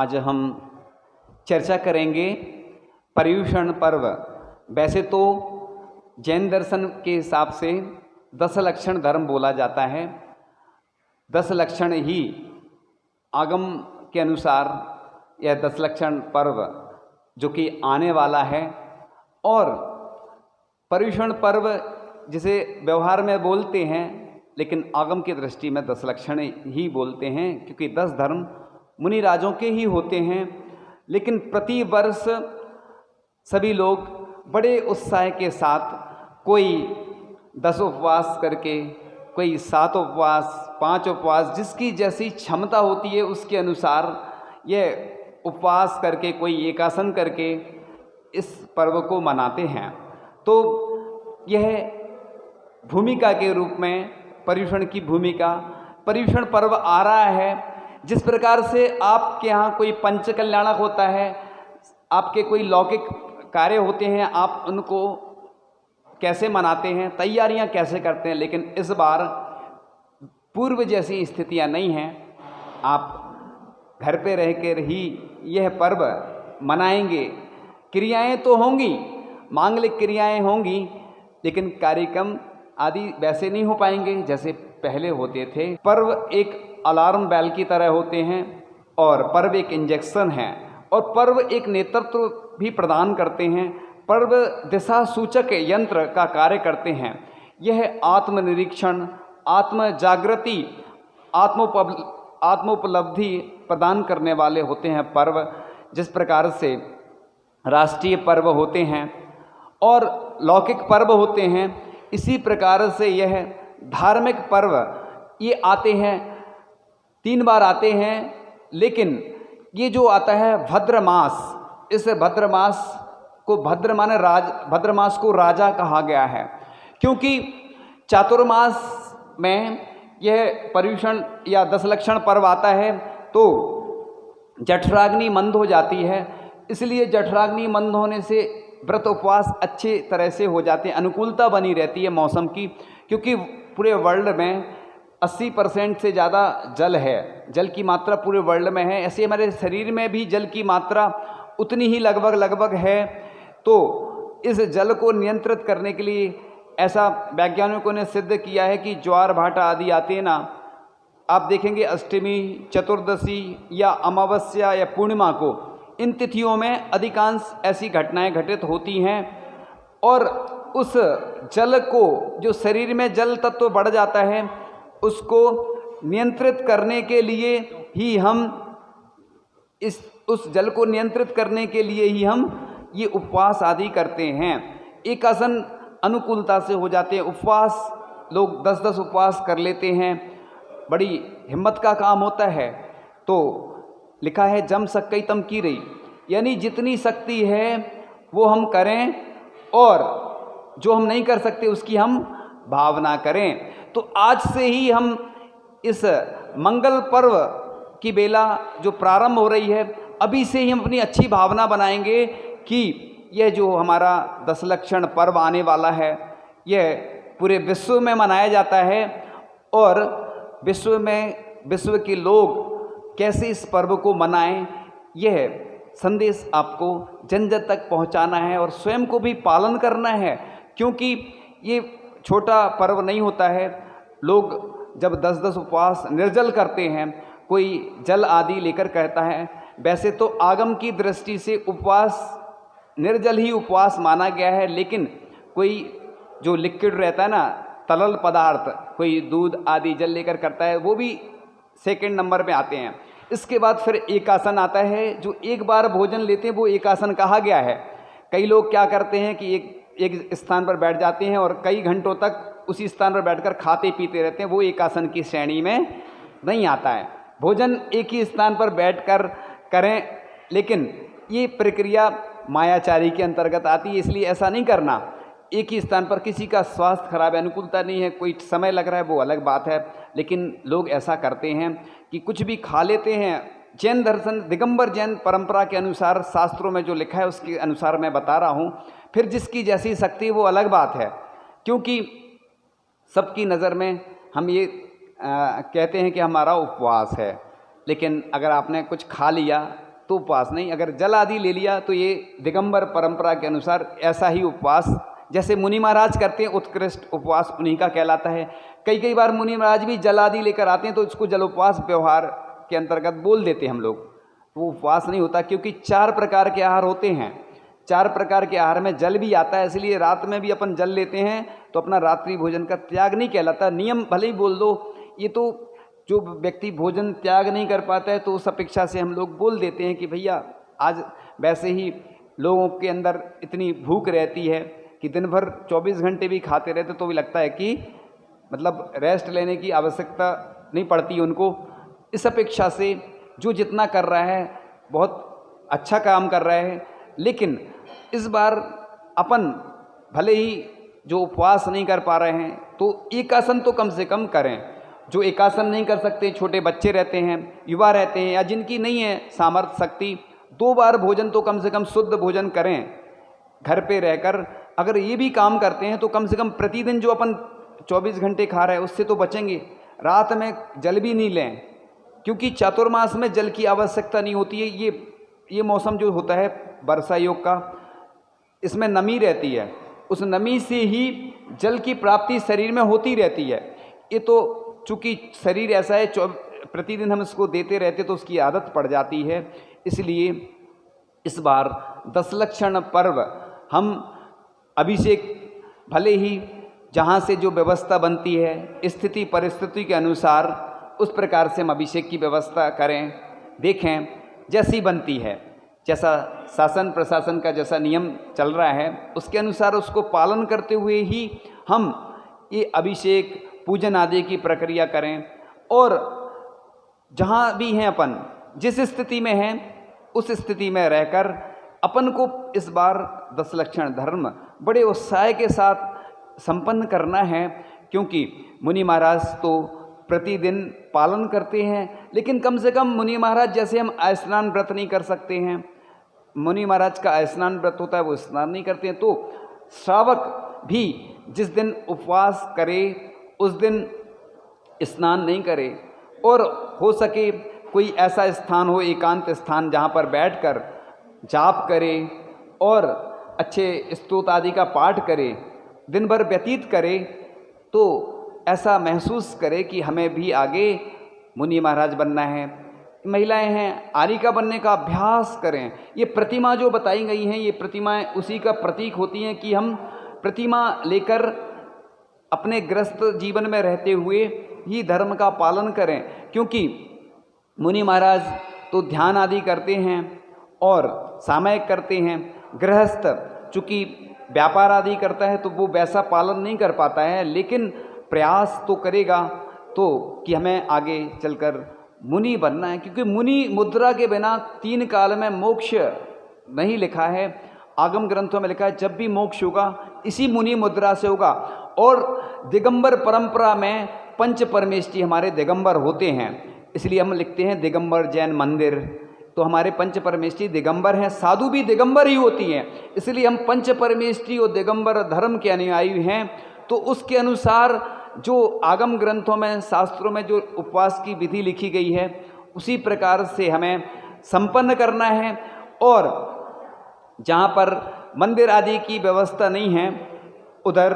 आज हम चर्चा करेंगे पर्युषण पर्व। वैसे तो जैन दर्शन के हिसाब से 10 लक्षण धर्म बोला जाता है। 10 लक्षण ही आगम के अनुसार यह 10 लक्षण पर्व जो कि आने वाला है। और पर्युषण पर्व जिसे व्यवहार में बोलते हैं लेकिन आगम की दृष्टि में 10 लक्षण ही बोलते हैं, क्योंकि 10 धर्म मुनि राजों के ही होते हैं। लेकिन प्रति वर्ष सभी लोग बड़े उत्साह के साथ कोई 10 उपवास करके, कोई 7 उपवास, 5 उपवास, जिसकी जैसी क्षमता होती है उसके अनुसार यह उपवास करके, कोई एकासन करके इस पर्व को मनाते हैं। तो यह भूमिका के रूप में पर्युषण की भूमिका, पर्युषण पर्व आ रहा है। जिस प्रकार से आपके यहाँ कोई पंच कल्याणक होता है, आपके कोई लौकिक कार्य होते हैं, आप उनको कैसे मनाते हैं, तैयारियां कैसे करते हैं, लेकिन इस बार पूर्व जैसी स्थितियां नहीं हैं। आप घर पे रह कर ही यह पर्व मनाएंगे। क्रियाएं तो होंगी, मांगलिक क्रियाएं होंगी, लेकिन कार्यक्रम आदि वैसे नहीं हो पाएंगे जैसे पहले होते थे। पर्व एक अलार्म बेल की तरह होते हैं और पर्व एक इंजेक्शन है, और पर्व एक नेतृत्व भी प्रदान करते हैं। पर्व दिशा सूचक यंत्र का कार्य करते हैं। यह आत्मनिरीक्षण, आत्म जागृति, आत्मोपलब्धि प्रदान करने वाले होते हैं पर्व। जिस प्रकार से राष्ट्रीय पर्व होते हैं और लौकिक पर्व होते हैं, इसी प्रकार से यह धार्मिक पर्व ये आते हैं, 3 बार आते हैं। लेकिन ये जो आता है भद्र मास, इस भद्र मास को भद्र मास को राजा कहा गया है, क्योंकि चातुर्मास में यह पर्युषण या 10 लक्षण पर्व आता है तो जठराग्नि मंद हो जाती है। इसलिए जठराग्नि मंद होने से व्रत उपवास अच्छे तरह से हो जाते हैं, अनुकूलता बनी रहती है मौसम की, क्योंकि पूरे वर्ल्ड में 80% से ज़्यादा जल है, जल की मात्रा पूरे वर्ल्ड में है। ऐसे हमारे शरीर में भी जल की मात्रा उतनी ही लगभग है। तो इस जल को नियंत्रित करने के लिए ऐसा वैज्ञानिकों ने सिद्ध किया है कि ज्वार भाटा आदि आते हैं ना, आप देखेंगे अष्टमी, चतुर्दशी या अमावस्या या पूर्णिमा को, इन तिथियों में अधिकांश ऐसी घटनाएं घटित होती हैं। और उस जल को, जो शरीर में जल तत्व बढ़ जाता है, उसको नियंत्रित करने के लिए ही हम उस जल को नियंत्रित करने के लिए ही हम ये उपवास आदि करते हैं। एकासन अनुकूलता से हो जाते हैं। उपवास लोग 10-10 उपवास कर लेते हैं, बड़ी हिम्मत का काम होता है। तो लिखा है जम सकई तम की रही, यानी जितनी शक्ति है वो हम करें और जो हम नहीं कर सकते उसकी हम भावना करें। तो आज से ही हम इस मंगल पर्व की बेला जो प्रारंभ हो रही है, अभी से ही हम अपनी अच्छी भावना बनाएंगे कि यह जो हमारा 10 लक्षण पर्व आने वाला है, यह पूरे विश्व में मनाया जाता है। और विश्व के लोग कैसे इस पर्व को मनाएं, यह संदेश आपको जन जन तक पहुंचाना है और स्वयं को भी पालन करना है, क्योंकि ये छोटा पर्व नहीं होता है। लोग जब 10-10 उपवास निर्जल करते हैं, कोई जल आदि लेकर कहता है, वैसे तो आगम की दृष्टि से उपवास निर्जल ही उपवास माना गया है। लेकिन कोई जो लिक्विड रहता है ना, तरल पदार्थ, कोई दूध आदि जल लेकर करता है, वो भी सेकंड नंबर पे आते हैं। इसके बाद फिर एकासन आता है। जो एक बार भोजन लेते हैं वो एकासन कहा गया है। कई लोग क्या करते हैं कि एक स्थान पर बैठ जाते हैं और कई घंटों तक उसी स्थान पर बैठकर खाते पीते रहते हैं, वो एकासन की श्रेणी में नहीं आता है। भोजन एक ही स्थान पर बैठकर करें, लेकिन ये प्रक्रिया मायाचारी के अंतर्गत आती है, इसलिए ऐसा नहीं करना। एक ही स्थान पर, किसी का स्वास्थ्य खराब है, अनुकूलता नहीं है, कोई समय लग रहा है, वो अलग बात है, लेकिन लोग ऐसा करते हैं कि कुछ भी खा लेते हैं। जैन दर्शन, दिगंबर जैन परंपरा के अनुसार, शास्त्रों में जो लिखा है उसके अनुसार मैं बता रहा हूँ। फिर जिसकी जैसी शक्ति वो अलग बात है, क्योंकि सबकी नज़र में हम ये कहते हैं कि हमारा उपवास है, लेकिन अगर आपने कुछ खा लिया तो उपवास नहीं। अगर जल आदि ले लिया तो ये दिगंबर परंपरा के अनुसार ऐसा ही उपवास जैसे मुनि महाराज करते हैं, उत्कृष्ट उपवास उन्हीं का कहलाता है। कई बार मुनि महाराज भी जल आदि लेकर आते हैं तो इसको जल उपवास व्यवहार के अंतर्गत बोल देते हैं हम लोग, वो उपवास नहीं होता, क्योंकि 4 प्रकार के आहार होते हैं। 4 प्रकार के आहार में जल भी आता है, इसलिए रात में भी अपन जल लेते हैं तो अपना रात्रि भोजन का त्याग नहीं कहलाता। नियम भले ही बोल दो, ये तो जो व्यक्ति भोजन त्याग नहीं कर पाता है तो उस अपेक्षा से हम लोग बोल देते हैं कि भैया आज वैसे ही लोगों के अंदर इतनी भूख रहती है कि दिन भर 24 घंटे भी खाते रहते तो भी लगता है कि मतलब रेस्ट लेने की आवश्यकता नहीं पड़ती उनको। इस अपेक्षा से जो जितना कर रहा है बहुत अच्छा काम कर रहा है, लेकिन इस बार अपन भले ही जो उपवास नहीं कर पा रहे हैं तो एक आसन तो कम से कम करें। जो एक आसन नहीं कर सकते, छोटे बच्चे रहते हैं, युवा रहते हैं, या जिनकी नहीं है सामर्थ्य शक्ति, 2 बार भोजन तो कम से कम शुद्ध भोजन करें घर पे रहकर। अगर ये भी काम करते हैं तो कम से कम प्रतिदिन जो अपन 24 घंटे खा रहे हैं उससे तो बचेंगे। रात में जल भी नहीं लें, क्योंकि चातुर्मास में जल की आवश्यकता नहीं होती है। ये मौसम जो होता है वर्षा योग का, इसमें नमी रहती है, उस नमी से ही जल की प्राप्ति शरीर में होती रहती है। ये तो चूँकि शरीर ऐसा है, प्रतिदिन हम इसको देते रहते तो उसकी आदत पड़ जाती है। इसलिए इस बार 10 लक्षण पर्व हम अभिषेक भले ही जहाँ से जो व्यवस्था बनती है स्थिति परिस्थिति के अनुसार उस प्रकार से हम अभिषेक की व्यवस्था करें, देखें जैसी बनती है, जैसा शासन प्रशासन का जैसा नियम चल रहा है उसके अनुसार उसको पालन करते हुए ही हम ये अभिषेक पूजन आदि की प्रक्रिया करें। और जहाँ भी हैं अपन जिस स्थिति में हैं उस स्थिति में रहकर अपन को इस बार 10 लक्षण धर्म बड़े उत्साह के साथ संपन्न करना है, क्योंकि मुनि महाराज तो प्रतिदिन पालन करते हैं, लेकिन कम से कम मुनि महाराज जैसे हम स्नान व्रत नहीं कर सकते हैं, मुनि महाराज का स्नान व्रत होता है वो स्नान नहीं करते हैं, तो श्रावक भी जिस दिन उपवास करे उस दिन स्नान नहीं करे। और हो सके कोई ऐसा स्थान हो, एकांत स्थान, जहाँ पर बैठकर जाप करे और अच्छे स्तोत्र आदि का पाठ करे, दिन भर व्यतीत करे, तो ऐसा महसूस करे कि हमें भी आगे मुनि महाराज बनना है। महिलाएं हैं, आरिका बनने का अभ्यास करें। ये प्रतिमा जो बताई गई हैं ये प्रतिमाएं उसी का प्रतीक होती हैं कि हम प्रतिमा लेकर अपने ग्रस्त जीवन में रहते हुए ही धर्म का पालन करें, क्योंकि मुनि महाराज तो ध्यान आदि करते हैं और सामयिक करते हैं। गृहस्थ चूँकि व्यापार आदि करता है तो वो वैसा पालन नहीं कर पाता है, लेकिन प्रयास तो करेगा तो कि हमें आगे चलकर मुनि बनना है, क्योंकि मुनि मुद्रा के बिना 3 काल में मोक्ष नहीं लिखा है। आगम ग्रंथों में लिखा है जब भी मोक्ष होगा इसी मुनि मुद्रा से होगा। और दिगंबर परंपरा में पंच परमेष्टि हमारे दिगंबर होते हैं, इसलिए हम लिखते हैं दिगंबर जैन मंदिर, तो हमारे पंच परमेष्टि दिगंबर हैं। साधु भी दिगंबर ही होती हैं, इसलिए हम पंच परमेष्टि और दिगंबर धर्म के अनुयायी हैं। तो उसके अनुसार जो आगम ग्रंथों में शास्त्रों में जो उपवास की विधि लिखी गई है उसी प्रकार से हमें संपन्न करना है। और जहाँ पर मंदिर आदि की व्यवस्था नहीं है उधर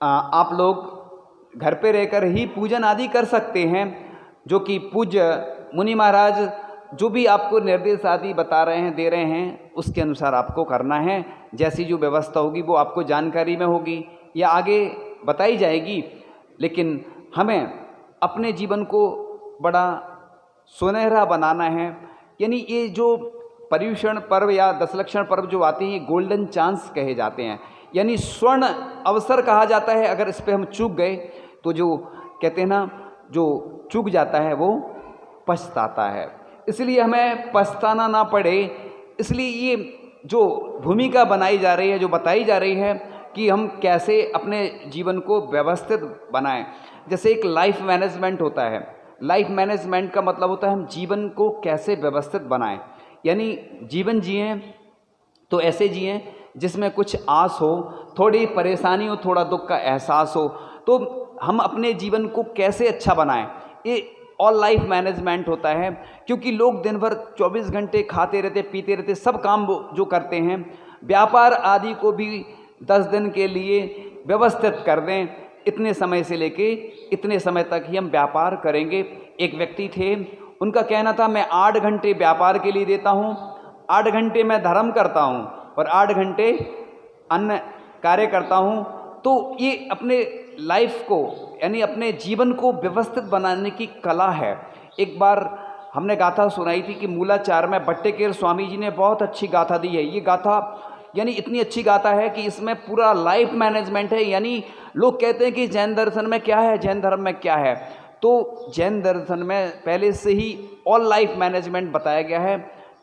आप लोग घर पे रहकर ही पूजन आदि कर सकते हैं, जो कि पूज्य मुनि महाराज जो भी आपको निर्देश आदि बता रहे हैं, दे रहे हैं, उसके अनुसार आपको करना है। जैसी जो व्यवस्था होगी वो आपको जानकारी में होगी या आगे बताई जाएगी, लेकिन हमें अपने जीवन को बड़ा सुनहरा बनाना है। यानी ये जो पर्युषण पर्व या 10 लक्षण पर्व जो आते हैं ये गोल्डन चांस कहे जाते हैं, यानी स्वर्ण अवसर कहा जाता है। अगर इस पे हम चूक गए तो जो कहते हैं ना, जो चूक जाता है वो पछताता है, इसलिए हमें पछताना ना पड़े। इसलिए ये जो भूमिका बनाई जा रही है, जो बताई जा रही है कि हम कैसे अपने जीवन को व्यवस्थित बनाएं। जैसे एक लाइफ मैनेजमेंट होता है, लाइफ मैनेजमेंट का मतलब होता है हम जीवन को कैसे व्यवस्थित बनाएं, यानी जीवन जिएं तो ऐसे जिएं जिसमें कुछ आस हो, थोड़ी परेशानी हो, थोड़ा दुख का एहसास हो, तो हम अपने जीवन को कैसे अच्छा बनाएं। ये ऑल लाइफ मैनेजमेंट होता है, क्योंकि लोग दिन भर 24 घंटे खाते रहते, पीते रहते, सब काम वो जो करते हैं, व्यापार आदि को भी 10 दिन के लिए व्यवस्थित कर दें, इतने समय से लेके इतने समय तक ही हम व्यापार करेंगे। एक व्यक्ति थे, उनका कहना था मैं 8 घंटे व्यापार के लिए देता हूँ, 8 घंटे मैं धर्म करता हूँ और 8 घंटे अन्य कार्य करता हूँ। तो ये अपने लाइफ को यानी अपने जीवन को व्यवस्थित बनाने की कला है। एक बार हमने गाथा सुनाई थी कि मूलाचार में बट्टेकेर स्वामी जी ने बहुत अच्छी गाथा दी है। ये गाथा यानी इतनी अच्छी गाथा है कि इसमें पूरा लाइफ मैनेजमेंट है। यानी लोग कहते हैं कि जैन दर्शन में क्या है, जैन धर्म में क्या है, तो जैन दर्शन में पहले से ही ऑल लाइफ मैनेजमेंट बताया गया है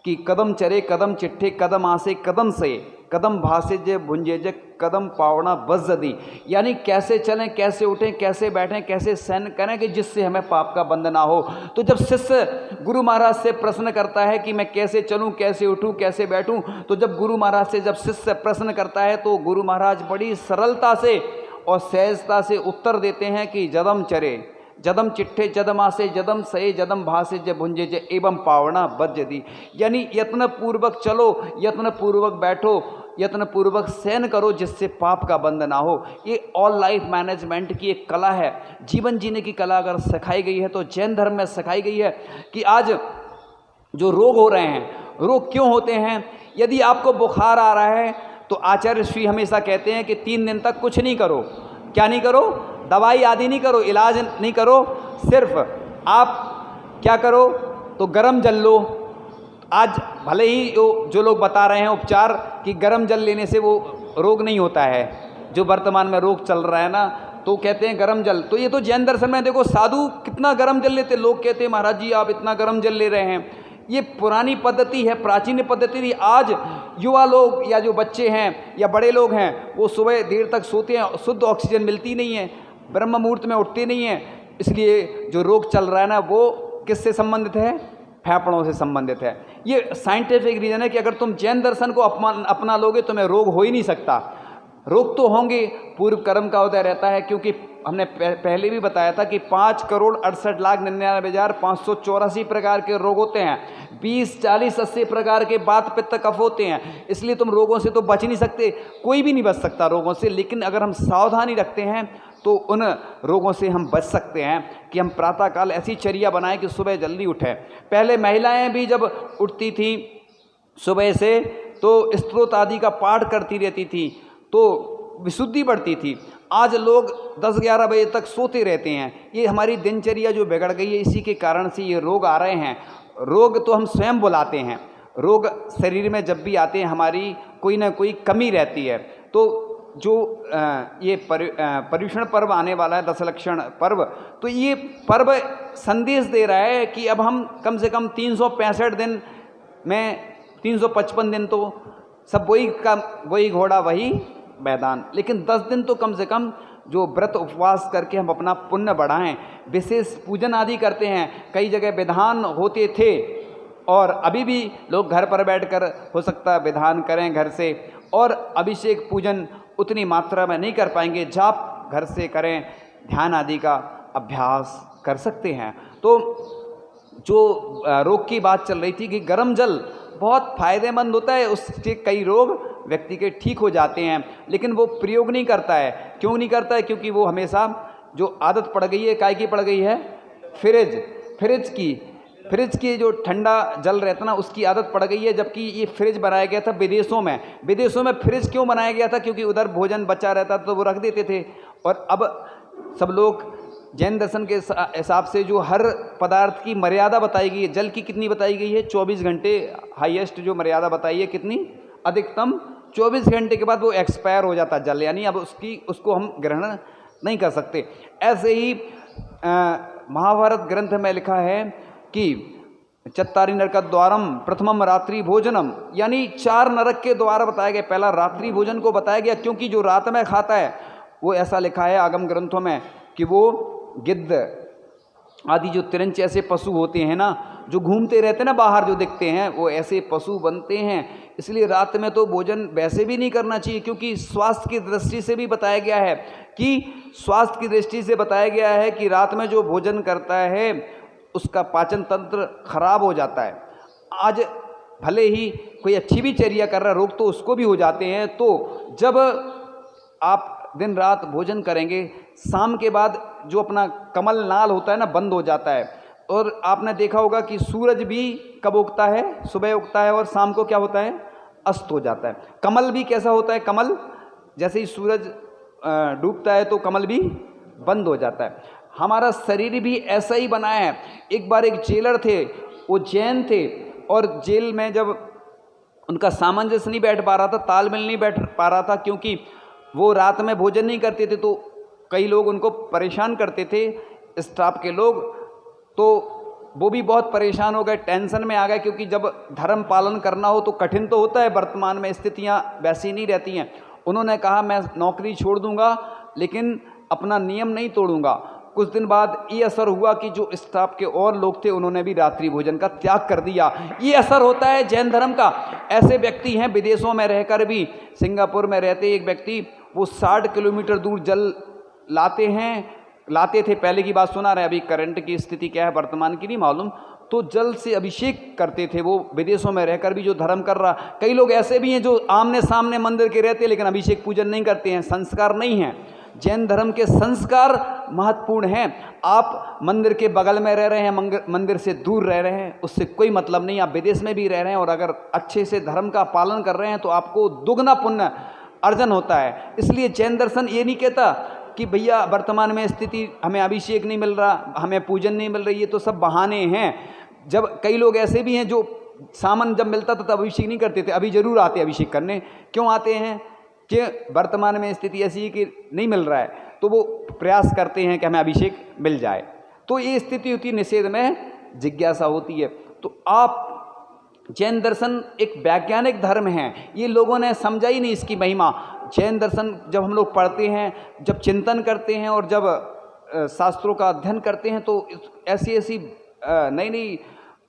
कि कदम चरे कदम चिट्ठे, कदम आसे कदम से, कदम भासे जे भुंजे जे, कदम पावना बज्जदी। यानी कैसे चलें, कैसे उठें, कैसे बैठें, कैसे सहन करें कि जिससे हमें पाप का बंध ना हो। तो जब शिष्य गुरु महाराज से प्रश्न करता है कि मैं कैसे चलूं, कैसे उठूं, कैसे बैठूं, तो जब गुरु महाराज से जब शिष्य प्रश्न करता है तो गुरु महाराज बड़ी सरलता से और सहजता से उत्तर देते हैं कि जदम चरे जदम चिट्ठे, जदम आसे, जदम सहे, जदम भासे ज भुंजे ज एवं पावना बज्जदी। यानी यत्न पूर्वक चलो, यत्न पूर्वक बैठो, यत्न पूर्वक सहन करो, जिससे पाप का बंध ना हो। ये ऑल लाइफ मैनेजमेंट की एक कला है, जीवन जीने की कला अगर सिखाई गई है तो जैन धर्म में सिखाई गई है। कि आज जो रोग हो रहे हैं, रोग क्यों होते हैं? यदि आपको बुखार आ रहा है तो आचार्य श्री हमेशा कहते हैं कि 3 दिन तक कुछ नहीं करो। क्या नहीं करो? दवाई आदि नहीं करो, इलाज नहीं करो, सिर्फ आप क्या करो तो गर्म जल लो। आज भले ही जो लोग बता रहे हैं उपचार कि गर्म जल लेने से वो रोग नहीं होता है, जो वर्तमान में रोग चल रहा है ना, तो कहते हैं गर्म जल। तो ये तो जैन दर्शन में देखो साधु कितना गर्म जल लेते, लोग कहते हैं महाराज जी आप इतना गर्म जल ले रहे हैं। ये पुरानी पद्धति है, प्राचीन पद्धति थी। आज युवा लोग या जो बच्चे हैं या बड़े लोग हैं वो सुबह देर तक सोते हैं, शुद्ध ऑक्सीजन मिलती नहीं है, ब्रह्म मुहूर्त में उठते नहीं हैं, इसलिए जो रोग चल रहा है ना वो किससे संबंधित है? फेफड़ों से संबंधित है। ये साइंटिफिक रीजन है कि अगर तुम जैन दर्शन को अपना लोगे तुम्हें रोग हो ही नहीं सकता। रोग तो होंगे, पूर्व कर्म का उदय रहता है, क्योंकि हमने पहले भी बताया था कि 5,68,99,584 प्रकार के रोग होते हैं, 20, 40, 80 प्रकार के वात पित्त कफ होते हैं। इसलिए तुम रोगों से तो बच नहीं सकते, कोई भी नहीं बच सकता रोगों से, लेकिन अगर हम सावधानी रखते हैं तो उन रोगों से हम बच सकते हैं कि हम प्रातःकाल ऐसी चर्या बनाएं कि सुबह जल्दी उठें। पहले महिलाएं भी जब उठती थी सुबह से तो स्तोत्र आदि का पाठ करती रहती थी तो विशुद्धि बढ़ती थी। आज लोग 10-11 बजे तक सोते रहते हैं। ये हमारी दिनचर्या जो बिगड़ गई है, इसी के कारण से ये रोग आ रहे हैं। रोग तो हम स्वयं बुलाते हैं, रोग शरीर में जब भी आते हैं हमारी कोई ना कोई कमी रहती है। तो जो ये पर्युषण पर्व आने वाला है, दशलक्षण पर्व, तो ये पर्व संदेश दे रहा है कि अब हम कम से कम 365 दिन में 355 दिन तो सब वही घोड़ा वही मैदान, लेकिन 10 दिन तो कम से कम जो व्रत उपवास करके हम अपना पुण्य बढ़ाएं, विशेष पूजन आदि करते हैं। कई जगह विधान होते थे और अभी भी लोग घर पर बैठकर हो सकता है विधान करें घर से, और अभिषेक पूजन उतनी मात्रा में नहीं कर पाएंगे, जाप घर से करें, ध्यान आदि का अभ्यास कर सकते हैं। तो जो रोग की बात चल रही थी कि गर्म जल बहुत फायदेमंद होता है, उससे कई रोग व्यक्ति के ठीक हो जाते हैं, लेकिन वो प्रयोग नहीं करता है। क्यों नहीं करता है? क्योंकि वो हमेशा जो आदत पड़ गई है, काय की पड़ गई है? फ्रिज की जो ठंडा जल रहता ना उसकी आदत पड़ गई है। जबकि ये फ्रिज बनाया गया था विदेशों में फ्रिज क्यों बनाया गया था? क्योंकि उधर भोजन बचा रहता तो वो रख देते थे। और अब सब लोग जैन दर्शन के हिसाब से जो हर पदार्थ की मर्यादा बताई गई है, जल की कितनी बताई गई है? 24 घंटे हाईएस्ट जो मर्यादा बताई है, कितनी? अधिकतम 24 घंटे के बाद वो एक्सपायर हो जाता जल, यानी अब उसको हम ग्रहण नहीं कर सकते। ऐसे ही महाभारत ग्रंथ में लिखा है कि चत्तारि नरक द्वारम प्रथमम रात्रि भोजनम, यानी 4 नरक के द्वार बताए गए। पहला रात्रि भोजन को बताया गया, क्योंकि जो रात में खाता है वो ऐसा लिखा है आगम ग्रंथों में कि वो गिद्ध आदि जो तिरंच ऐसे पशु होते हैं ना, जो घूमते रहते हैं ना बाहर, जो दिखते हैं, वो ऐसे पशु बनते हैं। इसलिए रात में तो भोजन वैसे भी नहीं करना चाहिए, क्योंकि स्वास्थ्य की दृष्टि से भी बताया गया है कि रात में जो भोजन करता है उसका पाचन तंत्र खराब हो जाता है। आज भले ही कोई अच्छी भी चर्या कर रहा है, रोग तो उसको भी हो जाते हैं। तो जब आप दिन रात भोजन करेंगे, शाम के बाद जो अपना कमल नाल होता है ना, बंद हो जाता है। और आपने देखा होगा कि सूरज भी कब उगता है? सुबह उगता है और शाम को क्या होता है? अस्त हो जाता है। कमल भी कैसा होता है? कमल जैसे ही सूरज डूबता है तो कमल भी बंद हो जाता है। हमारा शरीर भी ऐसा ही बना है। एक बार एक जेलर थे, वो जैन थे, और जेल में जब उनका सामंजस्य नहीं बैठ पा रहा था, तालमेल नहीं बैठ पा रहा था, क्योंकि वो रात में भोजन नहीं करते थे, तो कई लोग उनको परेशान करते थे, स्टाफ के लोग। तो वो भी बहुत परेशान हो गए, टेंशन में आ गए, क्योंकि जब धर्म पालन करना हो तो कठिन तो होता है, वर्तमान में स्थितियां वैसी नहीं रहती हैं। उन्होंने कहा मैं नौकरी छोड़ दूंगा लेकिन अपना नियम नहीं तोड़ूंगा। कुछ दिन बाद ये असर हुआ कि जो स्टाफ के और लोग थे उन्होंने भी रात्रि भोजन का त्याग कर दिया। ये असर होता है जैन धर्म का। ऐसे व्यक्ति हैं विदेशों में रहकर भी, सिंगापुर में रहते एक व्यक्ति, वो 60 किलोमीटर दूर जल लाते थे, पहले की बात सुना रहे, अभी करंट की स्थिति क्या है वर्तमान की नहीं मालूम। तो जल से अभिषेक करते थे वो विदेशों में रहकर भी, जो धर्म कर रहा। कई लोग ऐसे भी हैं जो आमने सामने मंदिर के रहते हैं लेकिन अभिषेक पूजन नहीं करते हैं, संस्कार नहीं हैं। जैन धर्म के संस्कार महत्वपूर्ण हैं। आप मंदिर के बगल में रह रहे हैं, मंदिर से दूर रह रहे हैं, उससे कोई मतलब नहीं। आप विदेश में भी रह रहे हैं और अगर अच्छे से धर्म का पालन कर रहे हैं तो आपको दुगना पुण्य अर्जन होता है। इसलिए जैन दर्शन ये नहीं कहता कि भैया वर्तमान में स्थिति हमें अभिषेक नहीं मिल रहा, हमें पूजन नहीं मिल रही, ये तो सब बहाने हैं। जब कई लोग ऐसे भी हैं जो सामान जब मिलता था तब अभिषेक नहीं करते थे, अभी जरूर आते अभिषेक करने। क्यों आते हैं? कि वर्तमान में स्थिति ऐसी है कि नहीं मिल रहा है, तो वो प्रयास करते हैं कि हमें अभिषेक मिल जाए। तो ये स्थिति होती है, निषेध में जिज्ञासा होती है। तो आप जैन दर्शन एक वैज्ञानिक धर्म है, ये लोगों ने समझा ही नहीं इसकी महिमा। जैन दर्शन जब हम लोग पढ़ते हैं, जब चिंतन करते हैं और जब शास्त्रों का अध्ययन करते हैं तो ऐसी ऐसी नई नई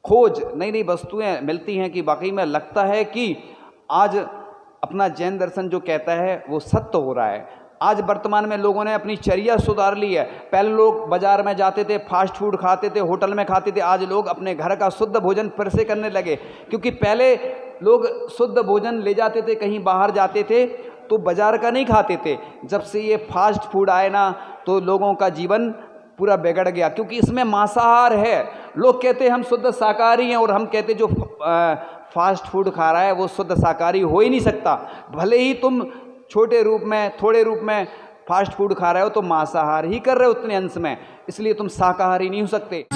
खोज, नई नई वस्तुएं मिलती हैं कि वाकई में लगता है कि आज अपना जैन दर्शन जो कहता है वो सत्य हो रहा है। आज वर्तमान में लोगों ने अपनी चर्या सुधार ली है। पहले लोग बाजार में जाते थे, फास्ट फूड खाते थे, होटल में खाते थे, आज लोग अपने घर का शुद्ध भोजन फिर से करने लगे। क्योंकि पहले लोग शुद्ध भोजन ले जाते थे, कहीं बाहर जाते थे तो बाजार का नहीं खाते थे। जब से ये फास्ट फूड आए ना तो लोगों का जीवन पूरा बिगड़ गया, क्योंकि इसमें मांसाहार है। लोग कहते हैं हम शुद्ध शाकाहारी हैं और हम कहते जो फास्ट फूड खा रहा है वो शुद्ध शाकाहारी हो ही नहीं सकता। भले ही तुम छोटे रूप में, थोड़े रूप में फास्ट फूड खा रहे हो तो मांसाहार ही कर रहे हो उतने अंश में, इसलिए तुम शाकाहारी नहीं हो सकते।